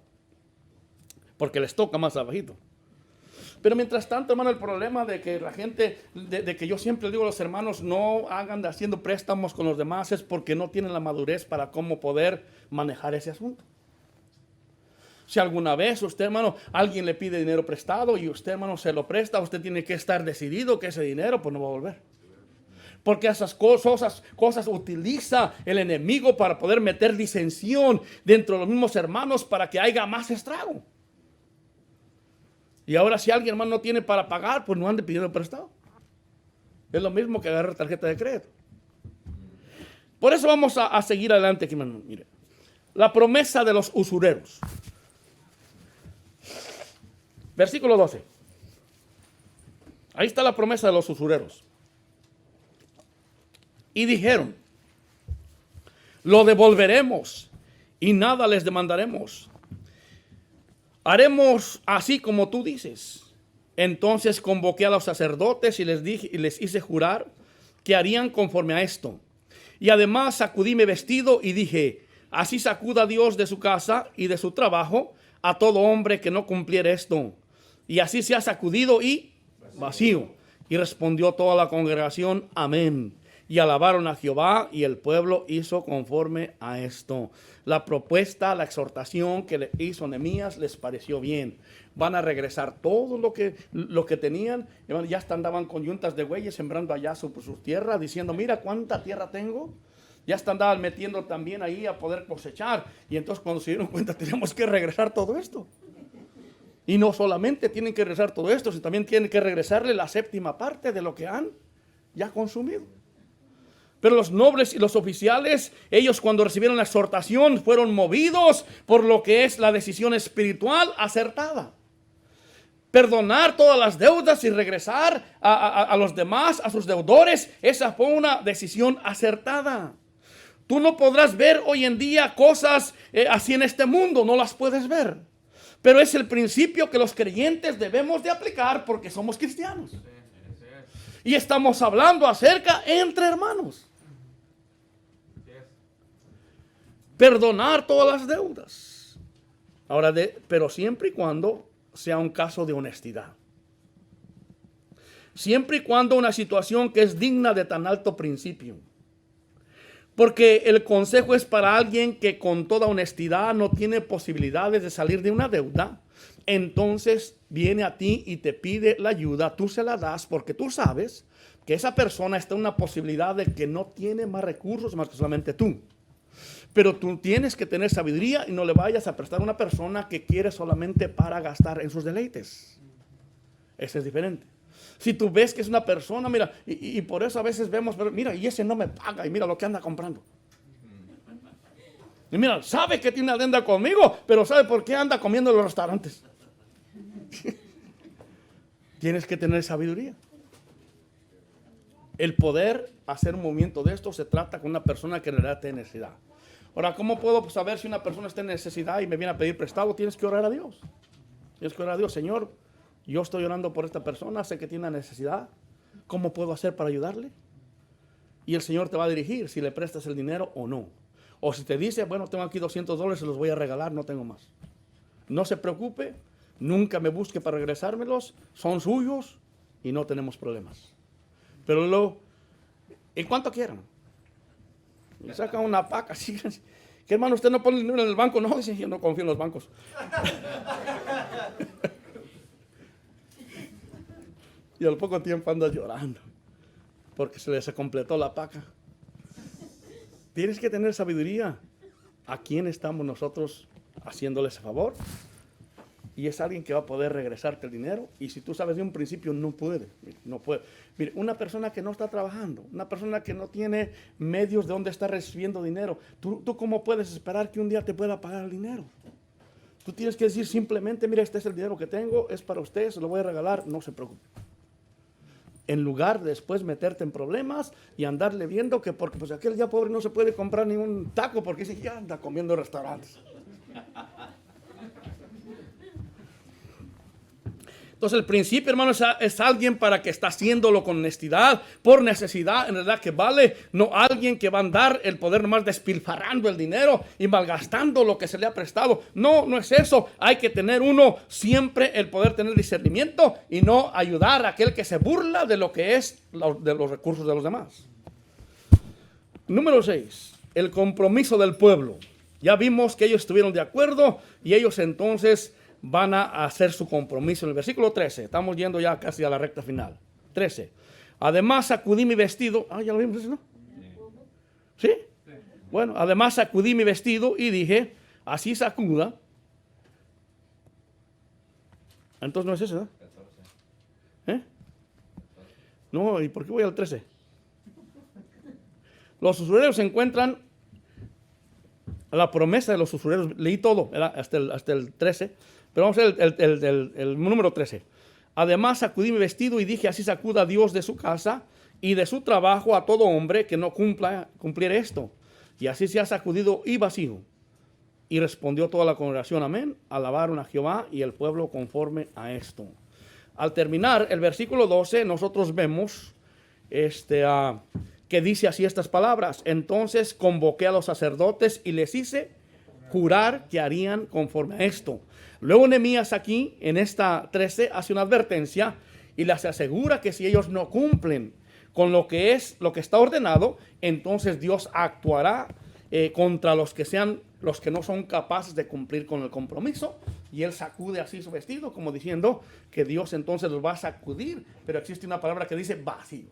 porque les toca más abajito. Pero mientras tanto, hermano, el problema de que la gente, de que yo siempre digo a los hermanos, no hagan haciendo préstamos con los demás, es porque no tienen la madurez para cómo poder manejar ese asunto. Si alguna vez usted, hermano, alguien le pide dinero prestado y usted, hermano, se lo presta, usted tiene que estar decidido que ese dinero pues no va a volver. Porque esas cosas utiliza el enemigo para poder meter disensión dentro de los mismos hermanos para que haya más estrago. Y ahora si alguien, hermano, no tiene para pagar, pues no ande pidiendo prestado. Es lo mismo que agarrar tarjeta de crédito. Por eso vamos a seguir adelante aquí, hermano. Mire, la promesa de los usureros. Versículo 12. Ahí está la promesa de los usureros. Y dijeron, lo devolveremos y nada les demandaremos. Haremos así como tú dices. Entonces convoqué a los sacerdotes y les hice jurar que harían conforme a esto. Y además sacudí mi vestido y dije, así sacuda Dios de su casa y de su trabajo a todo hombre que no cumpliera esto. Y así se ha sacudido y vacío. Y respondió toda la congregación, amén. Y alabaron a Jehová, y el pueblo hizo conforme a esto. La propuesta, la exhortación que le hizo Nehemías les pareció bien. Van a regresar todo lo que tenían. Ya hasta andaban con yuntas de bueyes sembrando allá su tierra, diciendo, mira cuánta tierra tengo. Ya hasta andaban metiendo también ahí a poder cosechar. Y entonces cuando se dieron cuenta, tenemos que regresar todo esto. Y no solamente tienen que regresar todo esto, sino también tienen que regresarle la séptima parte de lo que han ya consumido. Pero los nobles y los oficiales, ellos cuando recibieron la exhortación, fueron movidos por lo que es la decisión espiritual acertada. Perdonar todas las deudas y regresar a los demás, a sus deudores, esa fue una decisión acertada. Tú no podrás ver hoy en día cosas así en este mundo, no las puedes ver. Pero es el principio que los creyentes debemos de aplicar porque somos cristianos. Y estamos hablando acerca entre hermanos. Perdonar todas las deudas. Ahora, pero siempre y cuando sea un caso de honestidad. Siempre y cuando una situación que es digna de tan alto principio. Porque el consejo es para alguien que con toda honestidad no tiene posibilidades de salir de una deuda. Entonces viene a ti y te pide la ayuda, tú se la das porque tú sabes que esa persona está en una posibilidad de que no tiene más recursos más que solamente tú. Pero tú tienes que tener sabiduría y no le vayas a prestar a una persona que quiere solamente para gastar en sus deleites. Ese es diferente. Si tú ves que es una persona, mira, y por eso a veces vemos, pero mira, y ese no me paga y mira lo que anda comprando. Y mira, sabe que tiene una deuda conmigo, pero sabe por qué anda comiendo en los restaurantes. Tienes que tener sabiduría. El poder hacer un movimiento de esto se trata con una persona que en realidad tiene necesidad. Ahora, ¿cómo puedo saber si una persona está en necesidad y me viene a pedir prestado? Tienes que orar a Dios. Tienes que orar a Dios, Señor, yo estoy orando por esta persona, sé que tiene una necesidad. ¿Cómo puedo hacer para ayudarle? Y el Señor te va a dirigir si le prestas el dinero o no. O si te dice, bueno, tengo aquí $200, se los voy a regalar, no tengo más. No se preocupe, nunca me busque para regresármelos, son suyos y no tenemos problemas. Pero ¿en cuánto quieran? Le sacan una paca así. ¿Qué hermano, usted no pone dinero en el banco? No, dice, yo no confío en los bancos. Y al poco tiempo anda llorando porque se les completó la paca. Tienes que tener sabiduría. ¿A quién estamos nosotros haciéndole ese favor? Y es alguien que va a poder regresarte el dinero. Y si tú sabes de un principio, no puede. No puede. Mire, una persona que no está trabajando, una persona que no tiene medios de donde está recibiendo dinero, ¿tú cómo puedes esperar que un día te pueda pagar el dinero? Tú tienes que decir simplemente, mira, este es el dinero que tengo, es para usted, se lo voy a regalar, no se preocupe. En lugar de después meterte en problemas y andarle viendo que porque pues aquel día pobre no se puede comprar ni un taco porque dice, ya anda comiendo en restaurantes. Entonces el principio, hermano, es alguien para que está haciéndolo con honestidad, por necesidad, en realidad que vale, no alguien que va a andar el poder nomás despilfarrando el dinero y malgastando lo que se le ha prestado. No, no es eso. Hay que tener uno siempre el poder tener discernimiento y no ayudar a aquel que se burla de lo que es de los recursos de los demás. Número 6, el compromiso del pueblo. Ya vimos que ellos estuvieron de acuerdo y ellos entonces van a hacer su compromiso. En el versículo 13, estamos yendo ya casi a la recta final. 13. Además sacudí mi vestido. Ya lo vimos, ¿no? ¿Sí? Bueno, además sacudí mi vestido y dije, así sacuda. Entonces no es eso, ¿no? No, ¿y por qué voy al 13? Los usureros se encuentran la promesa de los usureros. Leí todo, hasta el 13, pero vamos a ver el número 13. Además sacudí mi vestido y dije, así sacuda Dios de su casa y de su trabajo a todo hombre que no cumplir esto. Y así se ha sacudido y vacío. Y respondió toda la congregación, amén. Alabaron a Jehová y el pueblo conforme a esto. Al terminar el versículo 12, nosotros vemos que dice así estas palabras. Entonces convoqué a los sacerdotes y les hice jurar que harían conforme a esto. Luego Nehemías aquí, en esta 13, hace una advertencia y les asegura que si ellos no cumplen con lo que está ordenado, entonces Dios actuará contra los que no son capaces de cumplir con el compromiso. Y él sacude así su vestido, como diciendo que Dios entonces los va a sacudir. Pero existe una palabra que dice vacíos.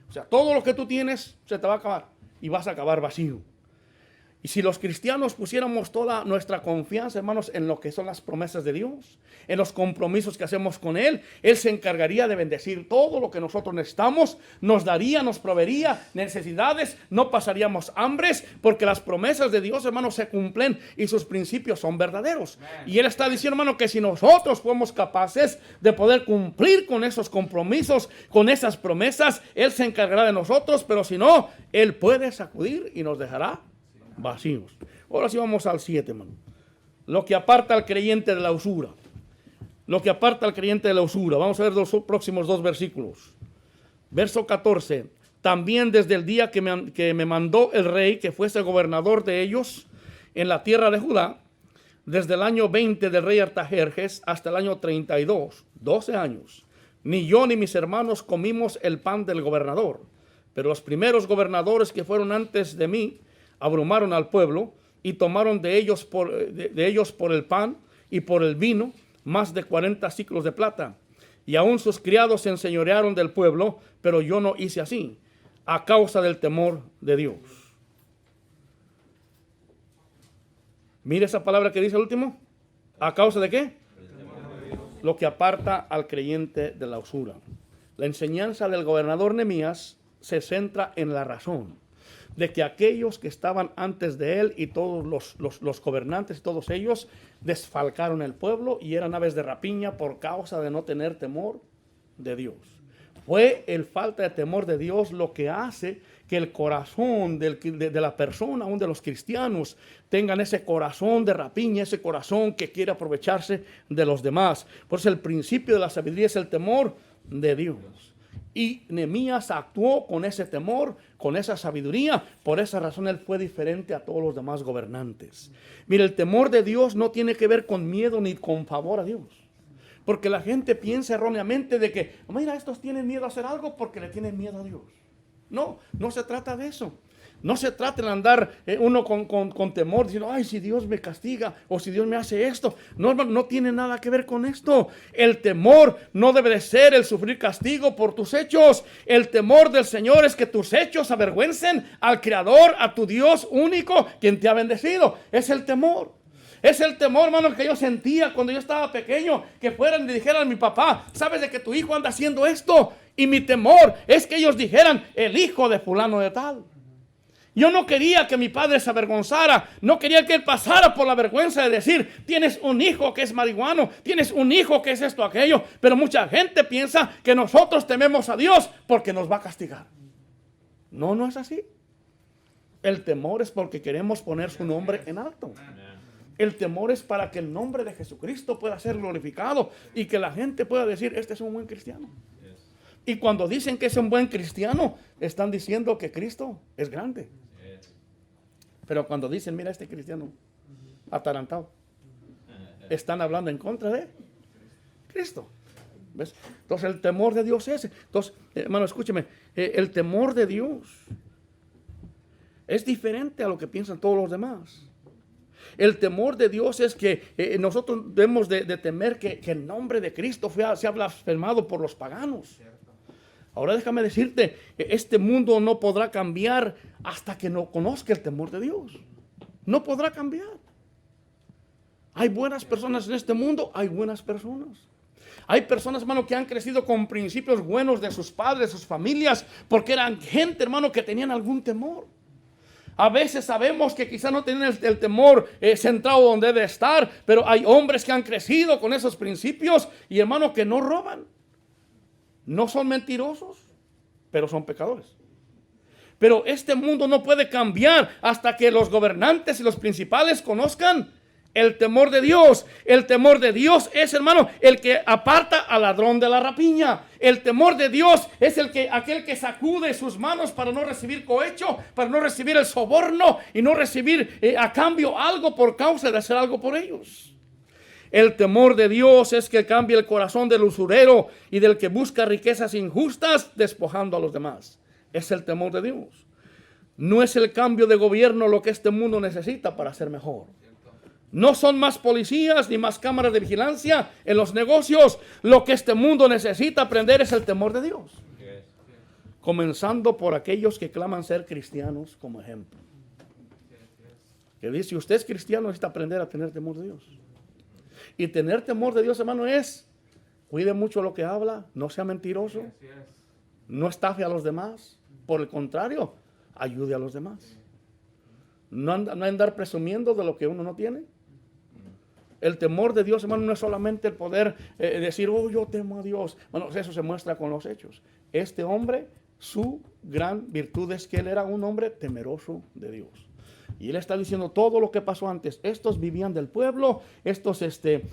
O sea, todo lo que tú tienes se te va a acabar y vas a acabar vacío. Y si los cristianos pusiéramos toda nuestra confianza, hermanos, en lo que son las promesas de Dios, en los compromisos que hacemos con Él, Él se encargaría de bendecir todo lo que nosotros necesitamos, nos daría, nos proveería necesidades, no pasaríamos hambres, porque las promesas de Dios, hermanos, se cumplen y sus principios son verdaderos. Y Él está diciendo, hermano, que si nosotros fuimos capaces de poder cumplir con esos compromisos, con esas promesas, Él se encargará de nosotros, pero si no, Él puede sacudir y nos dejará vacíos. Ahora sí vamos al 7, hermano. Lo que aparta al creyente de la usura. Lo que aparta al creyente de la usura. Vamos a ver los próximos 2 versículos. Verso 14. También desde el día que me mandó el rey que fuese gobernador de ellos en la tierra de Judá, desde el año 20 del rey Artajerjes hasta el año 32, 12 años, ni yo ni mis hermanos comimos el pan del gobernador. Pero los primeros gobernadores que fueron antes de mí abrumaron al pueblo y tomaron de ellos por el pan y por el vino más de 40 siclos de plata. Y aún sus criados se enseñorearon del pueblo, pero yo no hice así, a causa del temor de Dios. Mire esa palabra que dice el último. ¿A causa de qué? Lo que aparta al creyente de la usura. La enseñanza del gobernador Nehemías se centra en la razón de que aquellos que estaban antes de él y todos los gobernantes y todos ellos desfalcaron el pueblo y eran aves de rapiña por causa de no tener temor de Dios. Fue el falta de temor de Dios lo que hace que el corazón de la persona, aún de los cristianos, tengan ese corazón de rapiña, ese corazón que quiere aprovecharse de los demás. Por eso el principio de la sabiduría es el temor de Dios. Y Nehemías actuó con ese temor, con esa sabiduría. Por esa razón él fue diferente a todos los demás gobernantes. Mire, el temor de Dios no tiene que ver con miedo ni con favor a Dios. Porque la gente piensa erróneamente de que, mira, estos tienen miedo a hacer algo porque le tienen miedo a Dios. No, no se trata de eso. No se trata de andar uno con temor diciendo, ay, si Dios me castiga o si Dios me hace esto. No, hermano, no tiene nada que ver con esto. El temor no debe de ser el sufrir castigo por tus hechos. El temor del Señor es que tus hechos avergüencen al Creador, a tu Dios único, quien te ha bendecido. Es el temor. Es el temor, hermano, que yo sentía cuando yo estaba pequeño, que fueran y le dijeran a mi papá, ¿sabes de que tu hijo anda haciendo esto? Y mi temor es que ellos dijeran, el hijo de fulano de tal. Yo no quería que mi padre se avergonzara, no quería que él pasara por la vergüenza de decir, tienes un hijo que es marihuano, tienes un hijo que es esto, aquello. Pero mucha gente piensa que nosotros tememos a Dios porque nos va a castigar. No, no es así. El temor es porque queremos poner su nombre en alto. El temor es para que el nombre de Jesucristo pueda ser glorificado y que la gente pueda decir, este es un buen cristiano. Y cuando dicen que es un buen cristiano, están diciendo que Cristo es grande. Pero cuando dicen, mira este cristiano atarantado, están hablando en contra de Cristo. ¿Ves? Entonces el temor de Dios es ese. Entonces, hermano, escúcheme, el temor de Dios es diferente a lo que piensan todos los demás. El temor de Dios es que nosotros debemos de temer que el nombre de Cristo sea blasfemado por los paganos. Ahora déjame decirte, este mundo no podrá cambiar hasta que no conozca el temor de Dios. No podrá cambiar. Hay buenas personas en este mundo, hay buenas personas. Hay personas, hermano, que han crecido con principios buenos de sus padres, de sus familias, porque eran gente, hermano, que tenían algún temor. A veces sabemos que quizá no tienen el temor centrado donde debe estar, pero hay hombres que han crecido con esos principios y, hermano, que no roban. No son mentirosos, pero son pecadores. Pero este mundo no puede cambiar hasta que los gobernantes y los principales conozcan el temor de Dios. El temor de Dios es, hermano, el que aparta al ladrón de la rapiña. El temor de Dios es aquel que sacude sus manos para no recibir cohecho, para no recibir el soborno y no recibir a cambio algo por causa de hacer algo por ellos. El temor de Dios es que cambia el corazón del usurero y del que busca riquezas injustas despojando a los demás. Es el temor de Dios. No es el cambio de gobierno lo que este mundo necesita para ser mejor. No son más policías ni más cámaras de vigilancia en los negocios. Lo que este mundo necesita aprender es el temor de Dios. Comenzando por aquellos que claman ser cristianos como ejemplo. Que dice, si usted es cristiano necesita aprender a tener temor de Dios. Y tener temor de Dios, hermano, es cuide mucho lo que habla, no sea mentiroso, no estafe a los demás. Por el contrario, ayude a los demás. No andar presumiendo de lo que uno no tiene. El temor de Dios, hermano, no es solamente el poder decir, oh, yo temo a Dios. Bueno, eso se muestra con los hechos. Este hombre, su gran virtud es que él era un hombre temeroso de Dios. Y él está diciendo todo lo que pasó antes. Estos vivían del pueblo, estos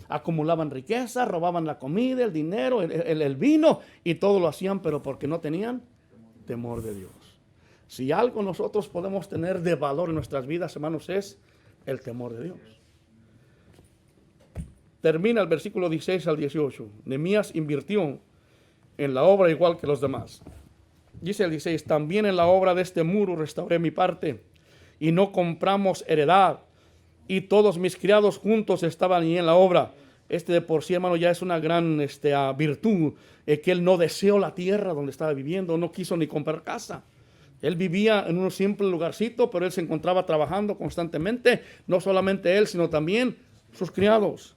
acumulaban riqueza, robaban la comida, el dinero, el vino, y todo lo hacían, pero porque no tenían temor de Dios. Si algo nosotros podemos tener de valor en nuestras vidas, hermanos, es el temor de Dios. Termina el versículo 16 al 18. Nehemías invirtió en la obra igual que los demás. Dice el 16, también en la obra de este muro restauré mi parte, y no compramos heredad, y todos mis criados juntos estaban ahí en la obra. De por sí, hermano, ya es una gran virtud, que él no deseó la tierra donde estaba viviendo, no quiso ni comprar casa. Él vivía en un simple lugarcito, pero él se encontraba trabajando constantemente, no solamente él, sino también sus criados,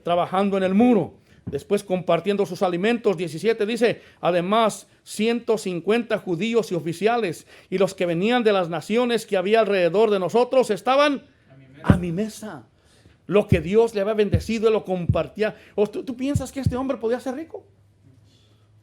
trabajando en el muro. Después compartiendo sus alimentos. 17 dice, además 150 judíos y oficiales y los que venían de las naciones que había alrededor de nosotros estaban a mi mesa. Lo que Dios le había bendecido, él lo compartía. ¿Tú piensas que este hombre podía ser rico?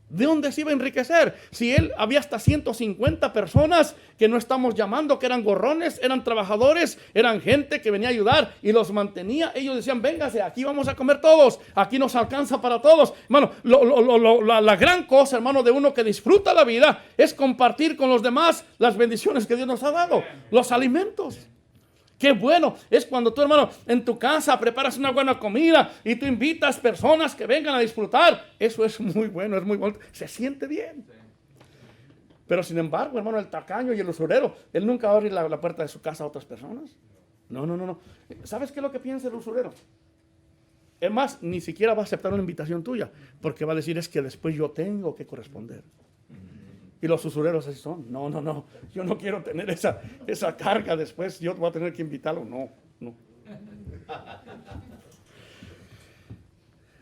¿De dónde se iba a enriquecer? Si él había hasta 150 personas que no estamos llamando, que eran gorrones, eran trabajadores, eran gente que venía a ayudar y los mantenía. Ellos decían, véngase, aquí vamos a comer todos, aquí nos alcanza para todos. Hermano, la gran cosa, hermano, de uno que disfruta la vida es compartir con los demás las bendiciones que Dios nos ha dado, los alimentos. Qué bueno es cuando tú, hermano, en tu casa preparas una buena comida y tú invitas personas que vengan a disfrutar. Eso es muy bueno, es muy bueno. Se siente bien. Pero sin embargo, hermano, el tacaño y el usurero, él nunca va a abrir la puerta de su casa a otras personas. No. ¿Sabes qué es lo que piensa el usurero? Es más, ni siquiera va a aceptar una invitación tuya, porque va a decir, es que después yo tengo que corresponder. Y los usureros así son, no, yo no quiero tener esa carga después, yo voy a tener que invitarlo, no.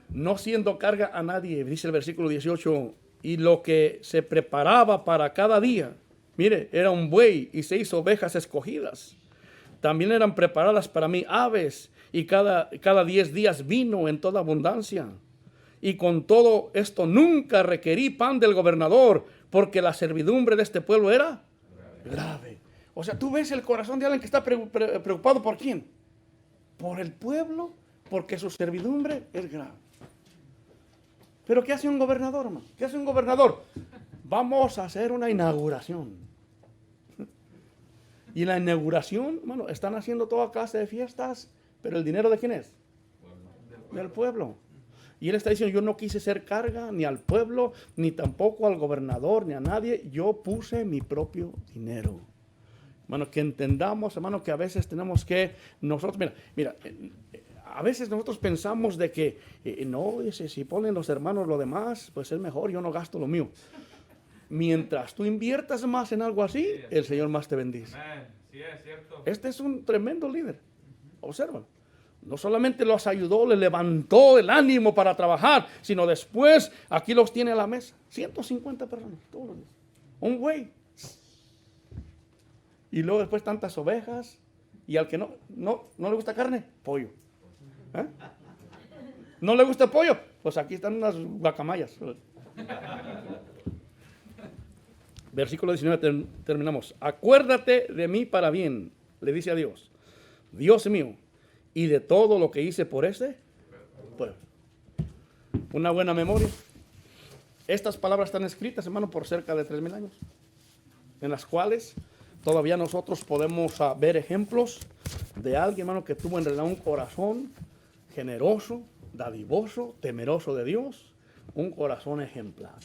No siendo carga a nadie, dice el versículo 18, y lo que se preparaba para cada día, mire, era un buey y 6 ovejas escogidas. También eran preparadas para mí aves, y cada 10 días vino en toda abundancia. Y con todo esto nunca requerí pan del gobernador, porque la servidumbre de este pueblo era grave. O sea, tú ves el corazón de alguien que está preocupado ¿por quién? Por el pueblo, porque su servidumbre es grave. Pero ¿qué hace un gobernador, hermano? ¿Qué hace un gobernador? Vamos a hacer una inauguración. Y la inauguración, hermano, están haciendo toda clase de fiestas, pero ¿el dinero de quién es? Del pueblo. Y él está diciendo, yo no quise ser carga ni al pueblo, ni tampoco al gobernador, ni a nadie. Yo puse mi propio dinero. Hermano, que entendamos, hermano, que a veces tenemos que, nosotros, mira, a veces nosotros pensamos de que, no, si ponen los hermanos lo demás, pues es mejor, yo no gasto lo mío. Mientras tú inviertas más en algo así, el Señor más te bendice. Sí, es cierto. Este es un tremendo líder. Observa. No solamente los ayudó, le levantó el ánimo para trabajar, sino después aquí los tiene a la mesa. 150 personas todos los días. Un güey. Y luego después tantas ovejas. Y al que no le gusta carne, pollo. ¿Eh? ¿No le gusta pollo? Pues aquí están unas guacamayas. Versículo 19 terminamos. Acuérdate de mí para bien, le dice a Dios. Dios mío, y de todo lo que hice por este pueblo. Una buena memoria. Estas palabras están escritas, hermano, por cerca de 3,000 años, en las cuales todavía nosotros podemos ver ejemplos de alguien, hermano, que tuvo en realidad un corazón generoso, dadivoso, temeroso de Dios, un corazón ejemplar.